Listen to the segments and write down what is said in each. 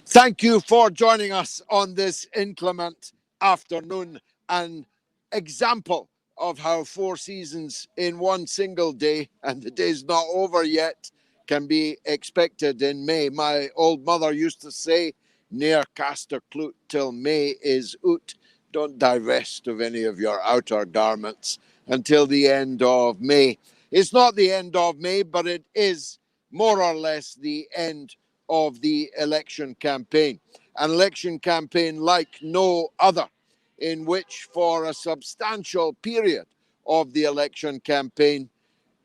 Thank you for joining us on this inclement afternoon. An example of how four seasons in one single day, and the day's not over yet, can be expected in May. My old mother used to say, near Caster Cloot till May is oot. Don't divest of any of your outer garments until the end of May. It's not the end of May, but it is more or less the end of the election campaign. An election campaign like no other, in which for a substantial period of the election campaign,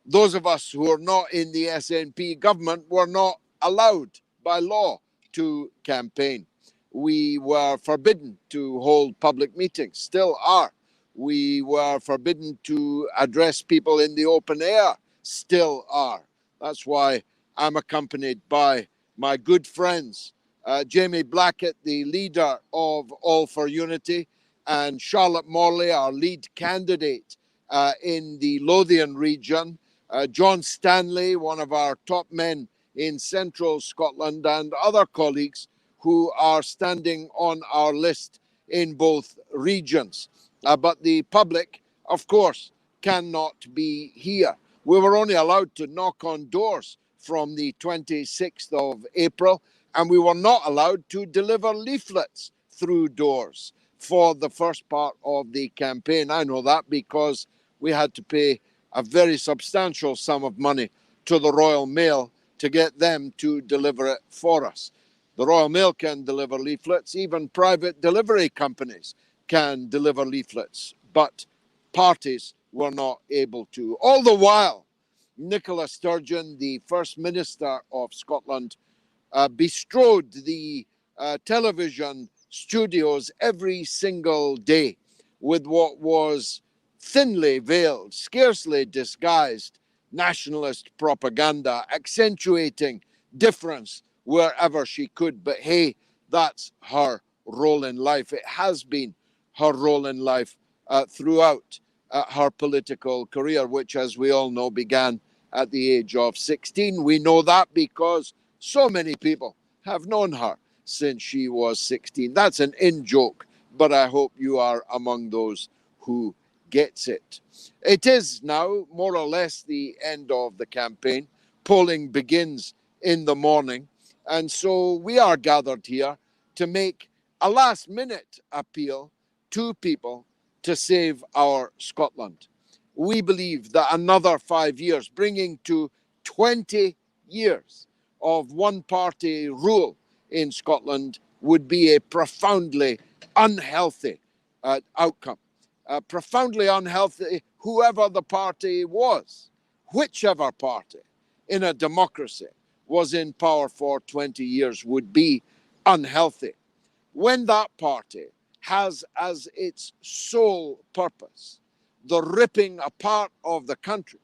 those of us who are not in the SNP government were not allowed by law to campaign. We were forbidden to hold public meetings, still are. We were forbidden to address people in the open air, still are. That's why I'm accompanied by my good friends, Jamie Blackett, the leader of All for Unity, and Charlotte Morley, our lead candidate in the Lothian region, John Stanley, one of our top men in central Scotland, and other colleagues who are standing on our list in both regions. But the public, of course, cannot be here. We were only allowed to knock on doors from the 26th of April, and we were not allowed to deliver leaflets through doors for the first part of the campaign. I know that because we had to pay a very substantial sum of money to the Royal Mail to get them to deliver it for us. The Royal Mail can deliver leaflets, even private delivery companies can deliver leaflets, but parties were not able to. All the while, Nicola Sturgeon, the First Minister of Scotland, bestrode the television studios every single day with what was thinly veiled, scarcely disguised nationalist propaganda, accentuating difference wherever she could. But hey, that's her role in life. It has been her role in life throughout her political career, which, as we all know, began at the age of 16. We know that because so many people have known her since she was 16. That's an in-joke, but I hope you are among those who gets it. It is now more or less the end of the campaign. Polling begins in the morning, and so we are gathered here to make a last-minute appeal to people to save our Scotland. We believe that another 5 years, bringing to 20 years of one-party rule in Scotland, would be a profoundly unhealthy outcome. Profoundly unhealthy, whoever the party was, whichever party in a democracy was in power for 20 years would be unhealthy. When that party has as its sole purpose the ripping apart of the country,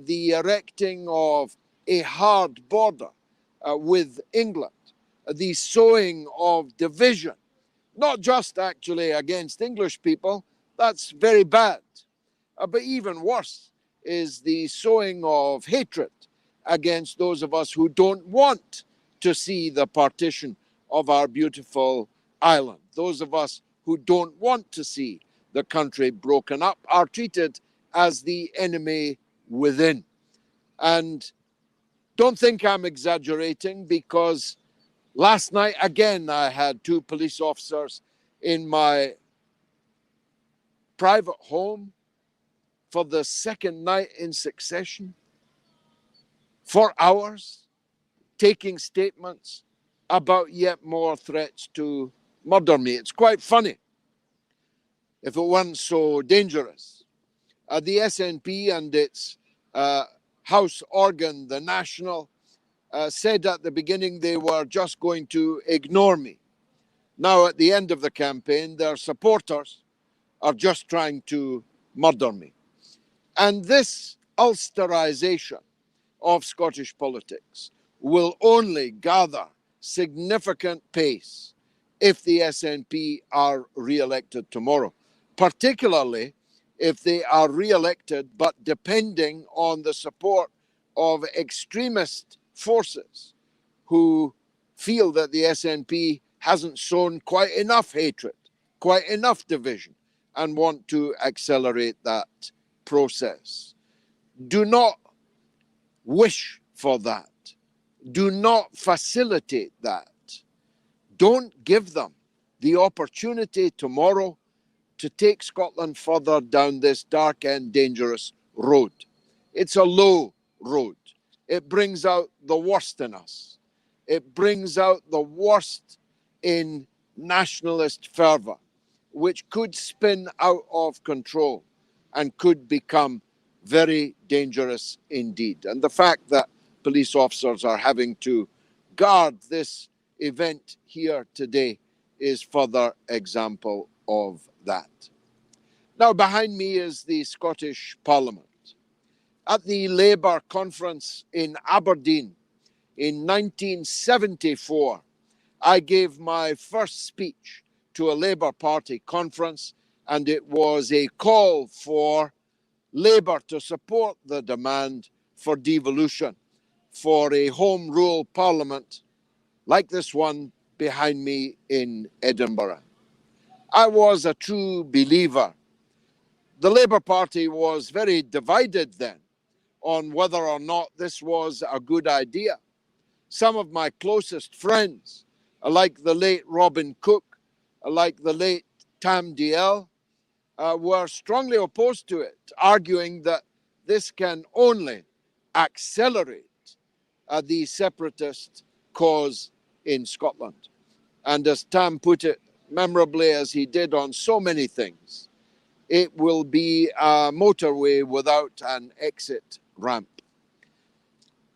the erecting of a hard border with England, the sowing of division, not just actually against English people, that's very bad. But even worse is the sowing of hatred against those of us who don't want to see the partition of our beautiful island. Those of us who don't want to see the country broken up are treated as the enemy within. And don't think I'm exaggerating, because last night, again, I had two police officers in my private home for the second night in succession, for hours, taking statements about yet more threats to murder me. It's quite funny, if it weren't so dangerous. The SNP and its House organ, the National, said at the beginning they were just going to ignore me. Now, at the end of the campaign, their supporters are just trying to murder me. And this Ulsterisation of Scottish politics will only gather significant pace if the SNP are re-elected tomorrow, particularly if they are re-elected but depending on the support of extremist forces who feel that the SNP hasn't sown quite enough hatred, quite enough division, and want to accelerate that process. Do not wish for that. Do not facilitate that. Don't give them the opportunity tomorrow to take Scotland further down this dark and dangerous road. It's a low road. It brings out the worst in us. It brings out the worst in nationalist fervour, which could spin out of control and could become very dangerous indeed. And the fact that police officers are having to guard this event here today is further example of that. Now, behind me is the Scottish Parliament. At the Labour conference in Aberdeen in 1974, I gave my first speech to a Labour Party conference, and it was a call for Labour to support the demand for devolution, for a home rule parliament like this one behind me in Edinburgh. I was a true believer. The Labour Party was very divided then on whether or not this was a good idea. Some of my closest friends, like the late Robin Cook, like the late Tam Dalyell, were strongly opposed to it, arguing that this can only accelerate the separatist cause in Scotland. And as Tam put it memorably, as he did on so many things, it will be a motorway without an exit ramp.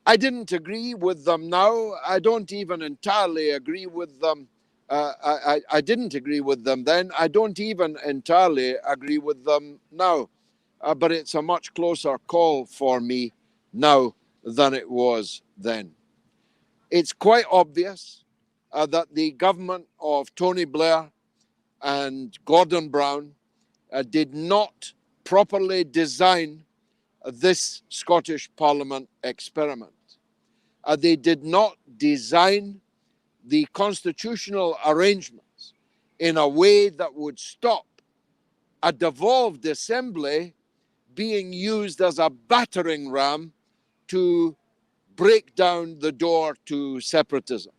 I didn't agree with them now. I don't even entirely agree with them. I didn't agree with them then. I don't even entirely agree with them now. But it's a much closer call for me now than it was then. It's quite obvious that the government of Tony Blair and Gordon Brown did not properly design this Scottish Parliament experiment. They did not design the constitutional arrangements in a way that would stop a devolved assembly being used as a battering ram to break down the door to separatism.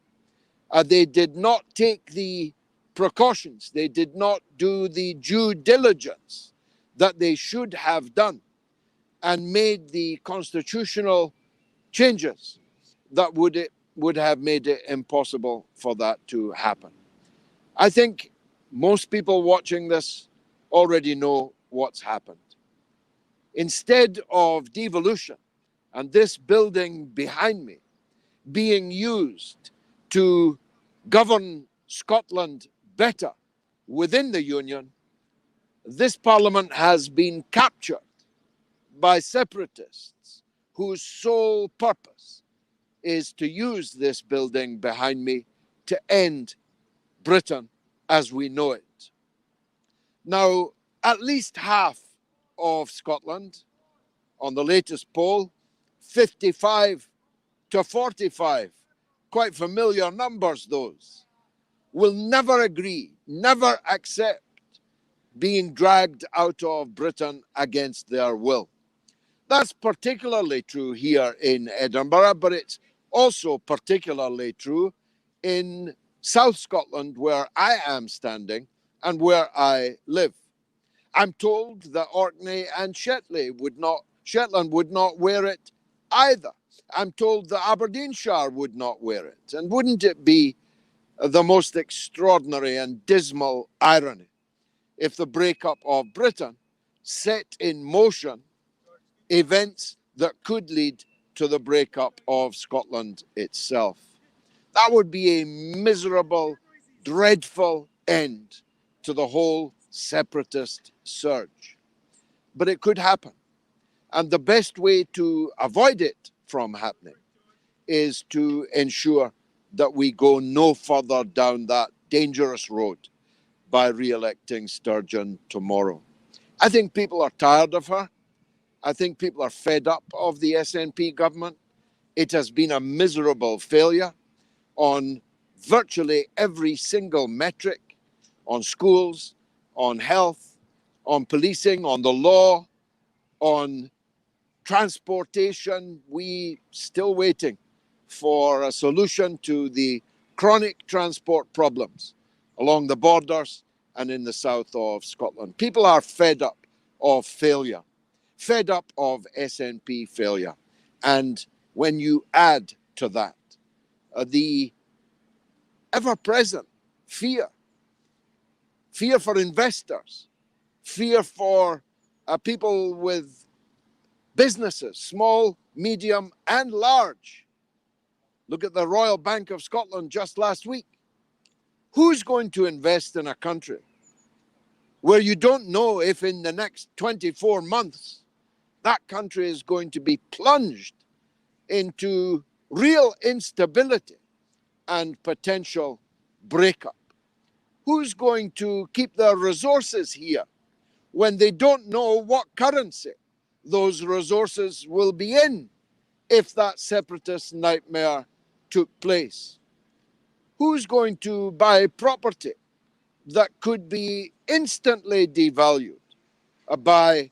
They did not take the precautions. They did not do the due diligence that they should have done and made the constitutional changes that would have made it impossible for that to happen. I think most people watching this already know what's happened. Instead of devolution and this building behind me being used to govern Scotland better within the Union, this Parliament has been captured by separatists whose sole purpose is to use this building behind me to end Britain as we know it. Now, at least half of Scotland, on the latest poll, 55 to 45, quite familiar numbers those, will never agree, never accept being dragged out of Britain against their will. That's particularly true here in Edinburgh, but it's also particularly true in South Scotland, where I am standing and where I live. I'm told that Orkney and Shetland would not wear it either. I'm told that Aberdeenshire would not wear it. And wouldn't it be the most extraordinary and dismal irony if the breakup of Britain set in motion events that could lead to the breakup of Scotland itself? That would be a miserable, dreadful end to the whole separatist surge. But it could happen. And the best way to avoid it from happening is to ensure that we go no further down that dangerous road by re-electing Sturgeon tomorrow. I think people are tired of her. I think people are fed up of the SNP government. It has been a miserable failure on virtually every single metric on schools, on health, on policing, on the law, on transportation. We still waiting for a solution to the chronic transport problems along the borders and in the south of Scotland. People are fed up of failure, fed up of SNP failure. And when you add to that the ever-present fear for investors, fear for people with businesses, small, medium, and large. Look at the Royal Bank of Scotland just last week. Who's going to invest in a country where you don't know if in the next 24 months that country is going to be plunged into real instability and potential breakup? Who's going to keep their resources here when they don't know what currency those resources will be in if that separatist nightmare took place? Who's going to buy property that could be instantly devalued by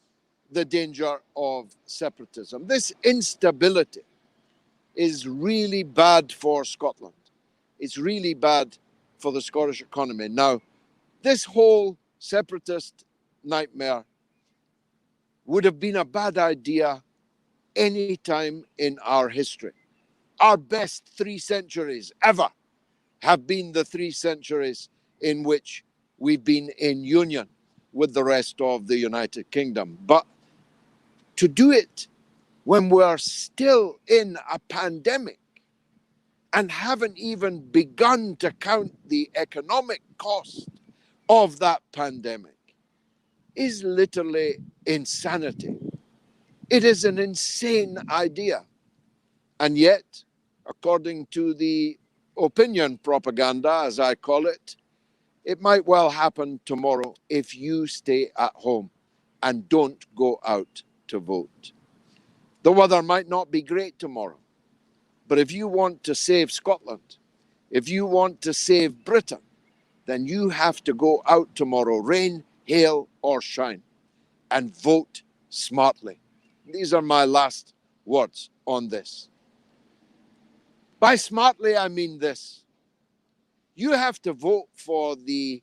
the danger of separatism? This instability is really bad for Scotland. It's really bad for the Scottish economy. Now, this whole separatist nightmare would have been a bad idea any time in our history. Our best 3 centuries ever have been the 3 centuries in which we've been in union with the rest of the United Kingdom. But to do it when we're still in a pandemic and haven't even begun to count the economic cost of that pandemic is literally insanity. It is an insane idea. And yet, according to the opinion propaganda, as I call it, it might well happen tomorrow if you stay at home and don't go out to vote. The weather might not be great tomorrow, but if you want to save Scotland, if you want to save Britain, then you have to go out tomorrow, rain, hail, or shine, and vote smartly. These are my last words on this. By smartly, I mean this. You have to vote for the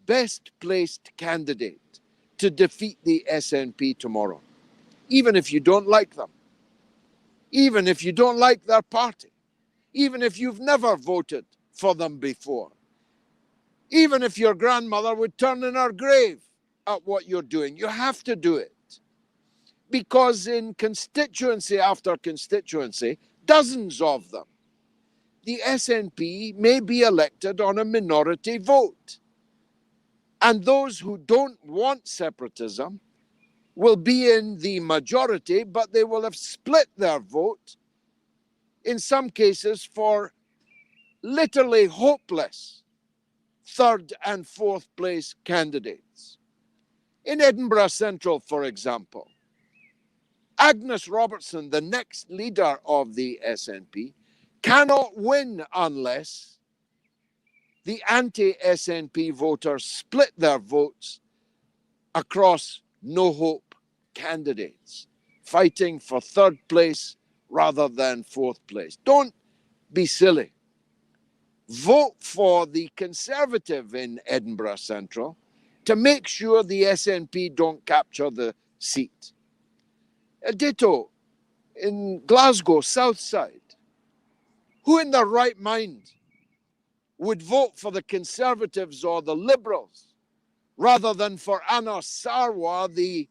best placed candidate to defeat the SNP tomorrow, even if you don't like them, even if you don't like their party, even if you've never voted for them before, even if your grandmother would turn in her grave at what you're doing. You have to do it. Because in constituency after constituency, dozens of them, the SNP may be elected on a minority vote. And those who don't want separatism will be in the majority, but they will have split their vote, in some cases for literally hopeless 3rd and 4th place candidates. In Edinburgh Central, for example, Agnes Robertson, the next leader of the SNP, cannot win unless the anti-SNP voters split their votes across no-hope candidates, fighting for 3rd place rather than 4th place. Don't be silly. Vote for the Conservative in Edinburgh Central to make sure the SNP don't capture the seat. Ditto in Glasgow South Side. Who in their right mind would vote for the Conservatives or the Liberals rather than for Anna Sarwar, the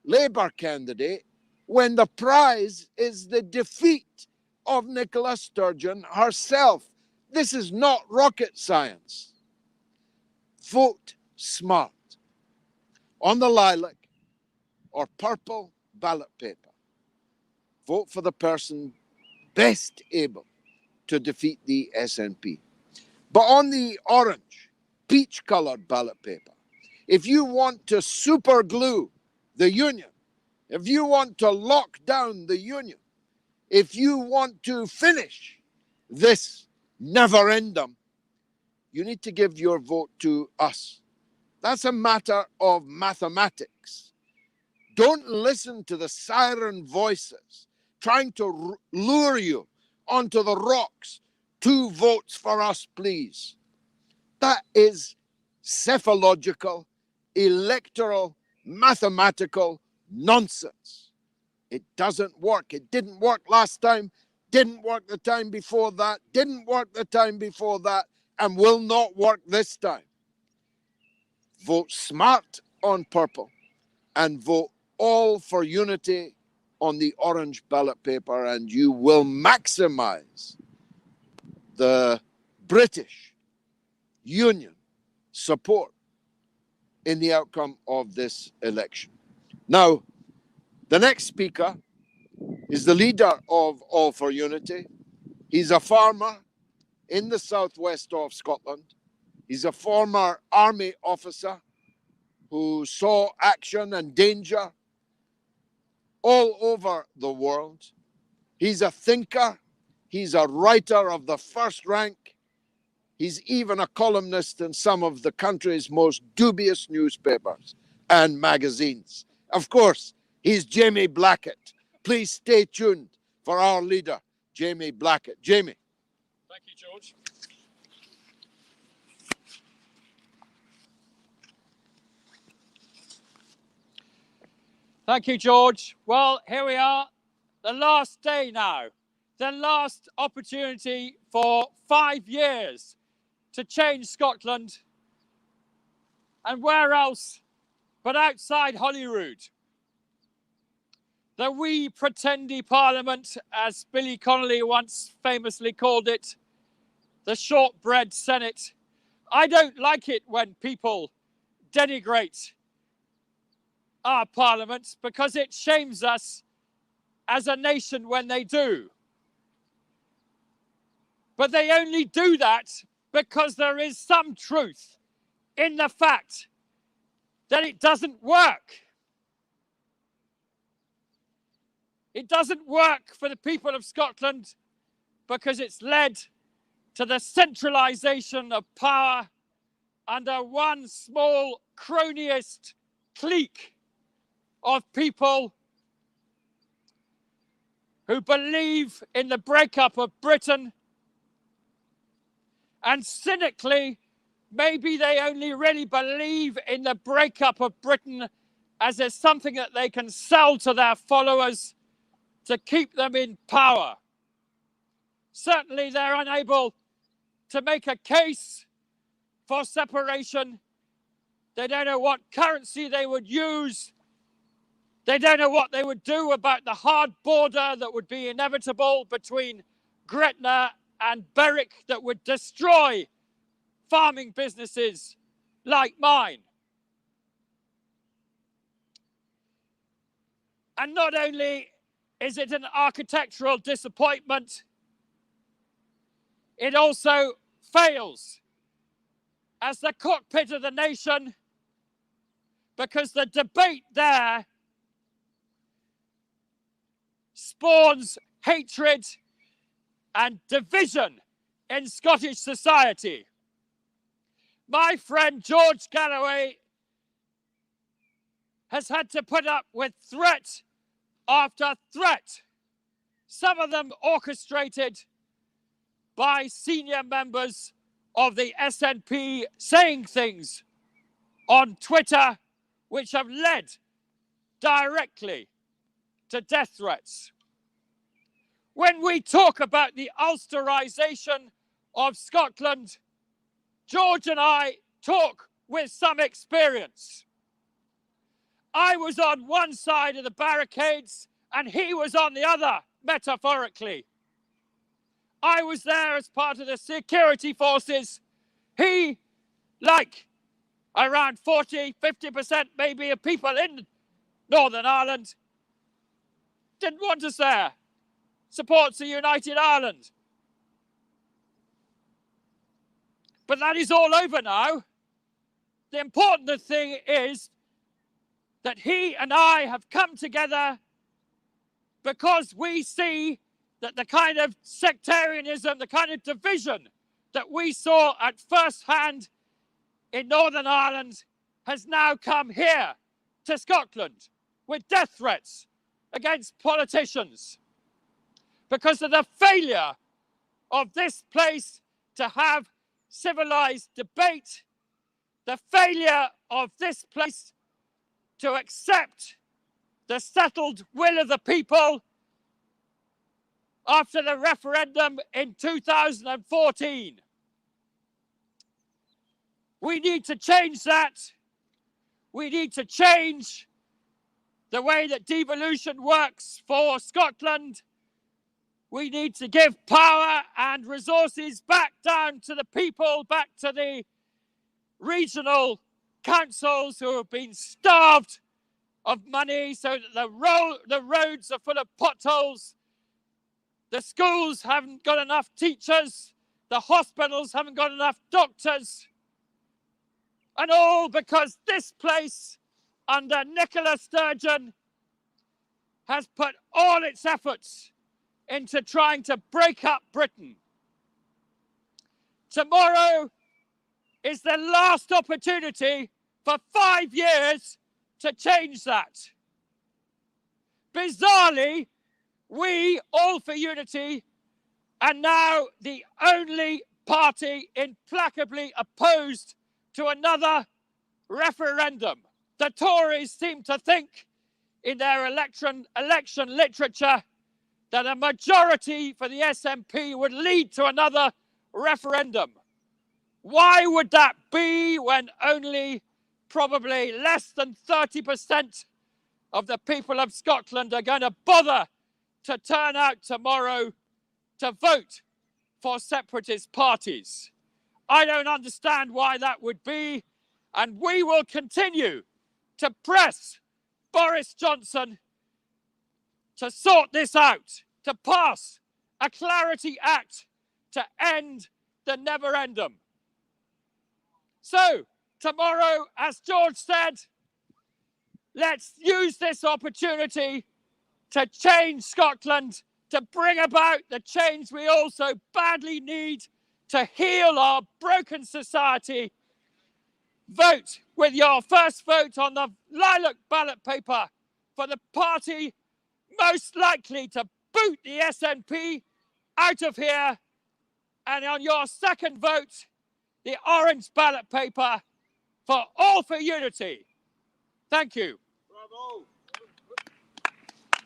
Labour candidate, when the prize is the defeat of Nicola Sturgeon herself? This is not rocket science. Vote smart. On the lilac or purple ballot paper, vote for the person best able to defeat the SNP. But on the orange, peach-coloured ballot paper, if you want to super glue the union, if you want to lock down the union, if you want to finish this never-ending you need to give your vote to us. That's a matter of mathematics. Don't listen to the siren voices trying to lure you onto the rocks. 2 votes for us, please. That is psephological, electoral, mathematical nonsense. It doesn't work. It didn't work last time, didn't work the time before that, didn't work the time before that, and will not work this time. Vote smart on purple and vote all for unity on the orange ballot paper, and you will maximize the British Union support in the outcome of this election. Now, the next speaker is the leader of All for Unity. He's a farmer in the southwest of Scotland. He's a former army officer who saw action and danger all over the world. He's a thinker. He's a writer of the first rank. He's even a columnist in some of the country's most dubious newspapers and magazines. Of course, he's Jamie Blackett. Please stay tuned for our leader, Jamie Blackett. Jamie. Thank you, George. Thank you, George. Well, here we are, the last day now, the last opportunity for 5 years to change Scotland, and where else but outside Holyrood. The wee pretendy parliament, as Billy Connolly once famously called it, the shortbread Senate. I don't like it when people denigrate our parliaments, because it shames us as a nation when they do. But they only do that because there is some truth in the fact that it doesn't work. It doesn't work for the people of Scotland because it's led to the centralisation of power under one small cronyist clique of people who believe in the breakup of Britain, and cynically, maybe they only really believe in the breakup of Britain as there's something that they can sell to their followers to keep them in power. Certainly, they're unable to make a case for separation. They don't know what currency they would use. They don't know what they would do about the hard border that would be inevitable between Gretna and Berwick, that would destroy farming businesses like mine. And not only is it an architectural disappointment, it also fails as the cockpit of the nation, because the debate there spawns hatred and division in Scottish society. My friend George Galloway has had to put up with threat after threat, some of them orchestrated by senior members of the SNP, saying things on Twitter which have led directly to death threats. When we talk about the Ulsterisation of Scotland, George and I talk with some experience. I was on one side of the barricades and he was on the other, metaphorically. I was there as part of the security forces. He, like around 40, 50% maybe of people in Northern Ireland, didn't want us there. Supports a united Ireland. But that is all over now. The important thing is that he and I have come together because we see that the kind of sectarianism, the kind of division that we saw at first hand in Northern Ireland has now come here to Scotland with death threats against politicians because of the failure of this place to have civilized debate, the failure of this place to accept the settled will of the people after the referendum in 2014. We need to change that. We need to change the way that devolution works for Scotland. We need to give power and resources back down to the people, back to the regional councils who have been starved of money so that the roads are full of potholes. The schools haven't got enough teachers. The hospitals haven't got enough doctors. And all because this place, under Nicola Sturgeon, has put all its efforts into trying to break up Britain. Tomorrow is the last opportunity for 5 years to change that. Bizarrely, we, All for Unity, are now the only party implacably opposed to another referendum. The Tories seem to think in their election literature that a majority for the SNP would lead to another referendum. Why would that be when only probably less than 30% of the people of Scotland are going to bother to turn out tomorrow to vote for separatist parties? I don't understand why that would be, and we will continue to press Boris Johnson to sort this out, to pass a Clarity Act to end the neferendum. So, tomorrow, as George said, let's use this opportunity to change Scotland, to bring about the change we also badly need to heal our broken society. Vote with your first vote on the lilac ballot paper for the party most likely to boot the SNP out of here, and on your second vote, the orange ballot paper for All for Unity. Thank you. Bravo.